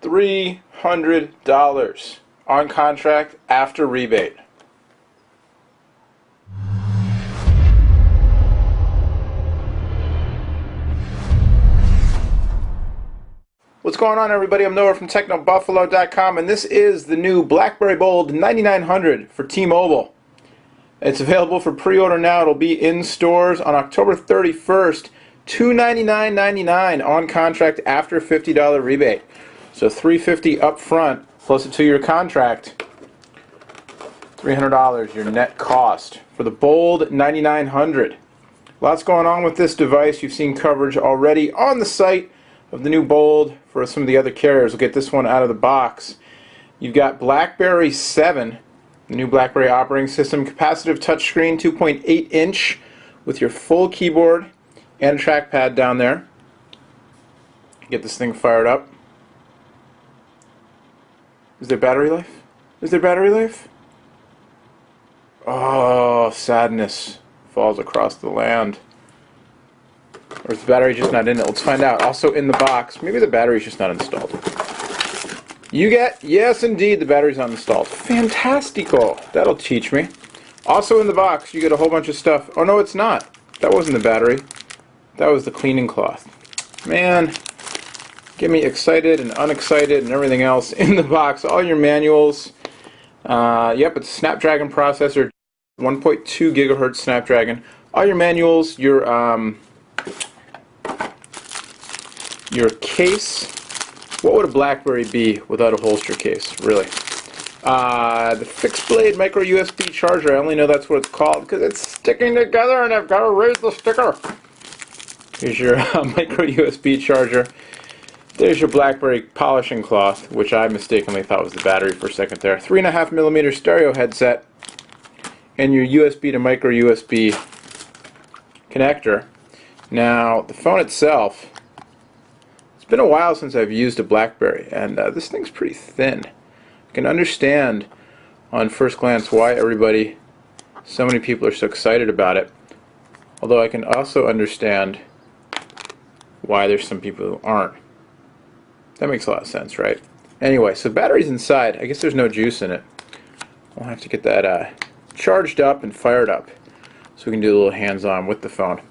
$300 on contract after rebate. What's going on, everybody? I'm Noah from TechnoBuffalo.com, and this is the new BlackBerry Bold 9900 for T-Mobile. It's available for pre-order now. It'll be in stores on October 31st, $299.99 on contract after $50 rebate. So $350 up front plus a 2-year contract. $300 your net cost for the Bold 9900. Lots going on with this device. You've seen coverage already on the site of the new Bold for some of the other carriers. We'll get this one out of the box. You've got BlackBerry 7, the new BlackBerry operating system, capacitive touchscreen, 2.8 inch with your full keyboard and a trackpad down there. Get this thing fired up. Is there battery life? Is there battery life? Oh, sadness falls across the land. Or is the battery just not in it? Let's find out. Also in the box, maybe the battery's just not installed. You get, yes indeed, the battery's not installed. Fantastico. That'll teach me. Also in the box, you get a whole bunch of stuff. Oh no, it's not. That wasn't the battery. That was the cleaning cloth. Man, get me excited and unexcited and everything else in the box. All your manuals. Yep, it's a Snapdragon processor, 1.2 gigahertz Snapdragon. All your manuals, your case. What would a BlackBerry be without a holster case, really? The fixed blade micro USB charger. I only know that's what it's called because it's sticking together and I've got to raise the sticker. Here's your micro USB charger. There's your BlackBerry polishing cloth, which I mistakenly thought was the battery for a second there. 3.5mm stereo headset and your USB to micro USB connector. Now, the phone itself, it's been a while since I've used a BlackBerry, and this thing's pretty thin. I can understand on first glance why so many people are so excited about it, although I can also understand why there's some people who aren't. That makes a lot of sense, right? Anyway, so battery's inside. I guess there's no juice in it. We'll have to get that charged up and fired up so we can do a little hands-on with the phone.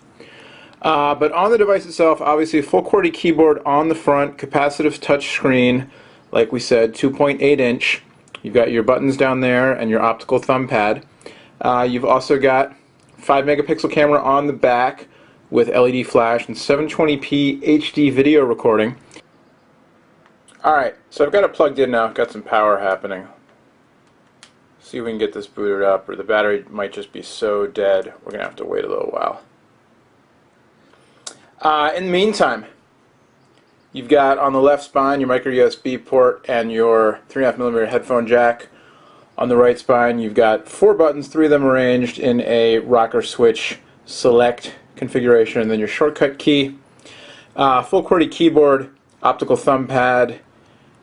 But on the device itself, obviously full QWERTY keyboard on the front, capacitive touch screen, like we said, 2.8 inch. You've got your buttons down there and your optical thumb pad. You've also got 5 megapixel camera on the back with LED flash and 720p HD video recording. Alright, so I've got it plugged in now, I've got some power happening. See if we can get this booted up, or the battery might just be so dead we're going to have to wait a little while. In the meantime, you've got on the left spine your micro USB port and your 3.5mm headphone jack. On the right spine you've got 4 buttons, 3 of them arranged in a rocker switch select configuration, and then your shortcut key. Full QWERTY keyboard, optical thumb pad,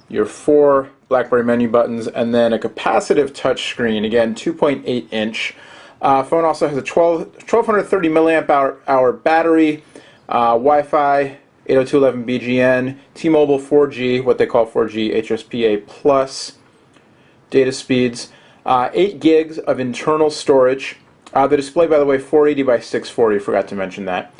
your 4 BlackBerry menu buttons, and then a capacitive touch screen, again 2.8 inch. Phone also has a 1230 milliamp hour battery, Wi-Fi 802.11bgn, T-Mobile 4G, what they call 4G HSPA plus data speeds, 8 gigs of internal storage. The display, by the way, 480 by 640, forgot to mention that.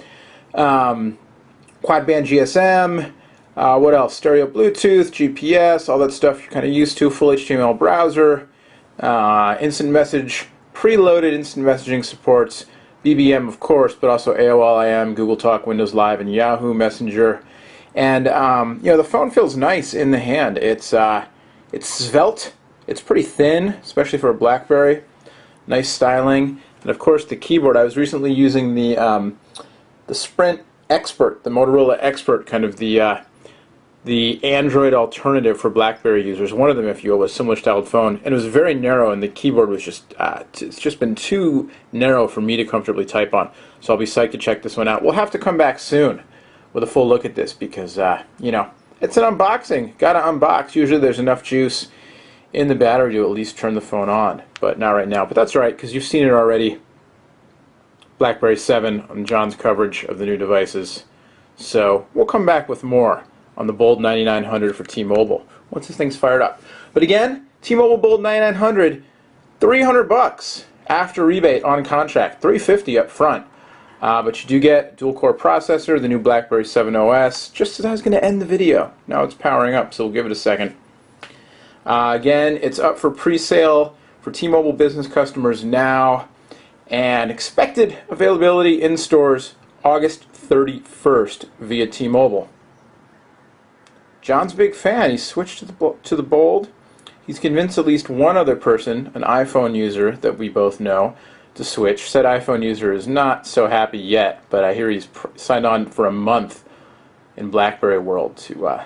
Quad band GSM, what else? Stereo Bluetooth, GPS, all that stuff you're kind of used to. Full HTML browser, instant message, preloaded instant messaging supports, BBM of course, but also AOL, IM, Google Talk, Windows Live, and Yahoo Messenger. And you know, the phone feels nice in the hand. It's svelte. It's pretty thin, especially for a BlackBerry. Nice styling, and of course the keyboard. I was recently using the Sprint Expert, the Motorola Expert, kind of the Android alternative for BlackBerry users. One of them, if you will, was a similar styled phone, and it was very narrow, and the keyboard was just, it's just been too narrow for me to comfortably type on. So I'll be psyched to check this one out. We'll have to come back soon with a full look at this because, you know, it's an unboxing. Gotta unbox. Usually there's enough juice in the battery to at least turn the phone on, but not right now. But that's all right, because you've seen it already. BlackBerry 7 on John's coverage of the new devices. So we'll come back with more on the Bold 9900 for T-Mobile once this thing's fired up. But again, T-Mobile Bold 9900, $300 after rebate on contract, $350 up front. But you do get dual-core processor, the new BlackBerry 7 OS, just as I was going to end the video. Now it's powering up, so we'll give it a second. Again, it's up for pre-sale for T-Mobile business customers now, and expected availability in stores August 31st via T-Mobile. John's a big fan. He switched to the Bold. He's convinced at least one other person, an iPhone user that we both know, to switch. Said iPhone user is not so happy yet, but I hear he's signed on for a month in BlackBerry world to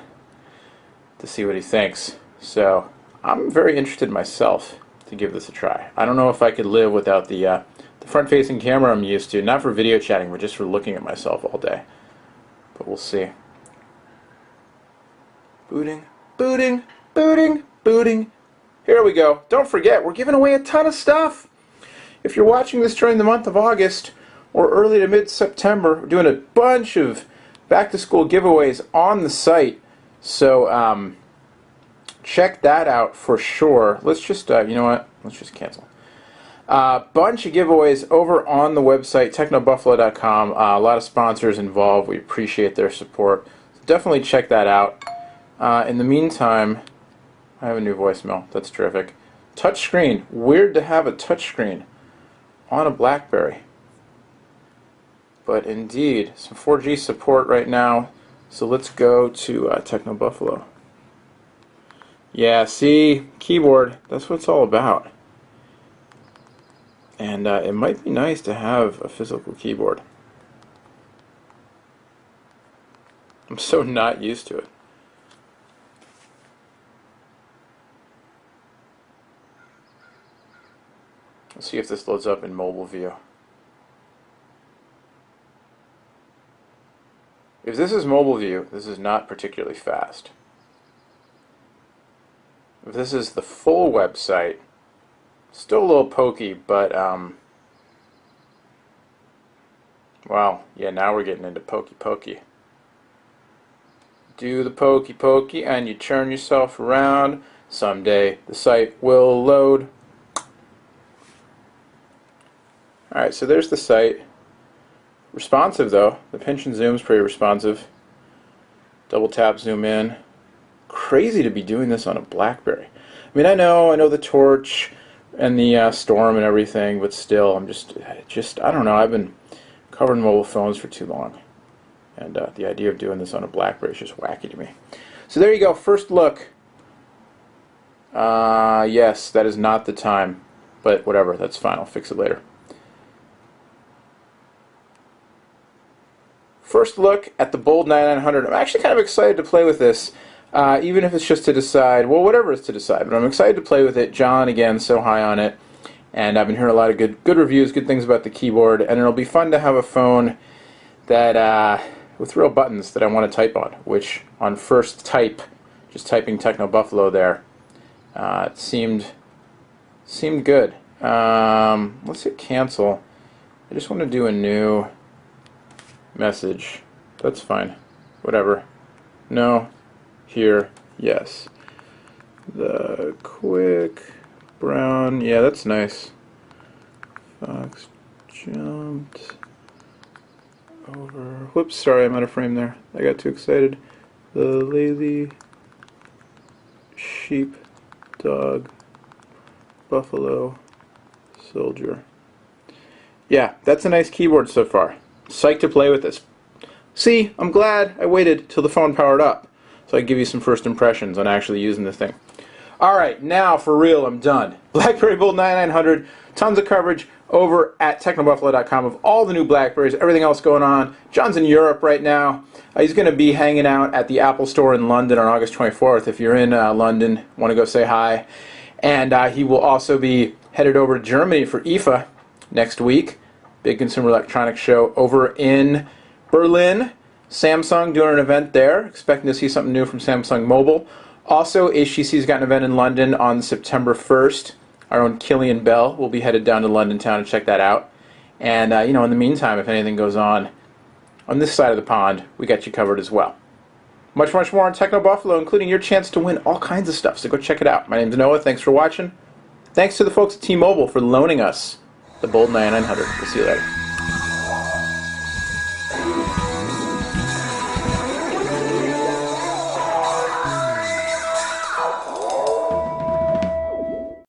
see what he thinks. So I'm very interested myself to give this a try. I don't know if I could live without the front-facing camera I'm used to, not for video chatting, but just for looking at myself all day. But we'll see. Booting, booting, booting, booting. Here we go. Don't forget, we're giving away a ton of stuff. If you're watching this during the month of August or early to mid-September, we're doing a bunch of back-to-school giveaways on the site. So check that out for sure. Let's just, you know what? Let's just cancel. Bunch of giveaways over on the website, technobuffalo.com. A lot of sponsors involved. We appreciate their support. So definitely check that out. In the meantime, I have a new voicemail. That's terrific. Touchscreen. Weird to have a touchscreen on a BlackBerry. But indeed, some 4G support right now. So let's go to TechnoBuffalo. Yeah, see, keyboard. That's what it's all about. And it might be nice to have a physical keyboard. I'm so not used to it. Let's see if this loads up in mobile view. If this is mobile view, this is not particularly fast. If this is the full website, still a little pokey, but well, yeah, now we're getting into pokey. Do the pokey and you turn yourself around. Someday the site will load. Alright, so there's the site. Responsive though. The pinch and zoom is pretty responsive. Double tap, zoom in. Crazy to be doing this on a BlackBerry. I mean, I know the Torch and the Storm and everything, but still, I'm just I don't know. I've been covering mobile phones for too long, and the idea of doing this on a BlackBerry is just wacky to me. So there you go. First look. Yes, that is not the time, but whatever. That's fine. I'll fix it later. First look at the Bold 9900. I'm actually kind of excited to play with this, even if it's just to decide, well, whatever it's to decide. But I'm excited to play with it. John, again, so high on it. And I've been hearing a lot of good reviews, good things about the keyboard. And it'll be fun to have a phone that with real buttons that I want to type on, which on first type, just typing Techno Buffalo there, it seemed good. Let's hit cancel. I just want to do a new message. That's fine. Whatever. No. Here. Yes. The quick brown. Yeah, that's nice. Fox jumped over. Whoops, sorry, I'm out of frame there. I got too excited. The lazy sheep dog buffalo soldier. Yeah, that's a nice keyboard so far. Psyched to play with this. See, I'm glad I waited till the phone powered up so I could give you some first impressions on actually using this thing. Alright, now for real, I'm done. BlackBerry Bold 9900, tons of coverage over at technobuffalo.com of all the new BlackBerries, everything else going on. John's in Europe right now. He's going to be hanging out at the Apple Store in London on August 24th. If you're in London, want to go say hi. And he will also be headed over to Germany for IFA next week. Big consumer electronics show over in Berlin. Samsung doing an event there. Expecting to see something new from Samsung Mobile. Also, HTC's got an event in London on September 1st. Our own Killian Bell will be headed down to London town to check that out. And, in the meantime, if anything goes on this side of the pond, we got you covered as well. Much, much more on Techno Buffalo, including your chance to win all kinds of stuff. So go check it out. My name's Noah. Thanks for watching. Thanks to the folks at T-Mobile for loaning us the Bold 9900. We'll see you later.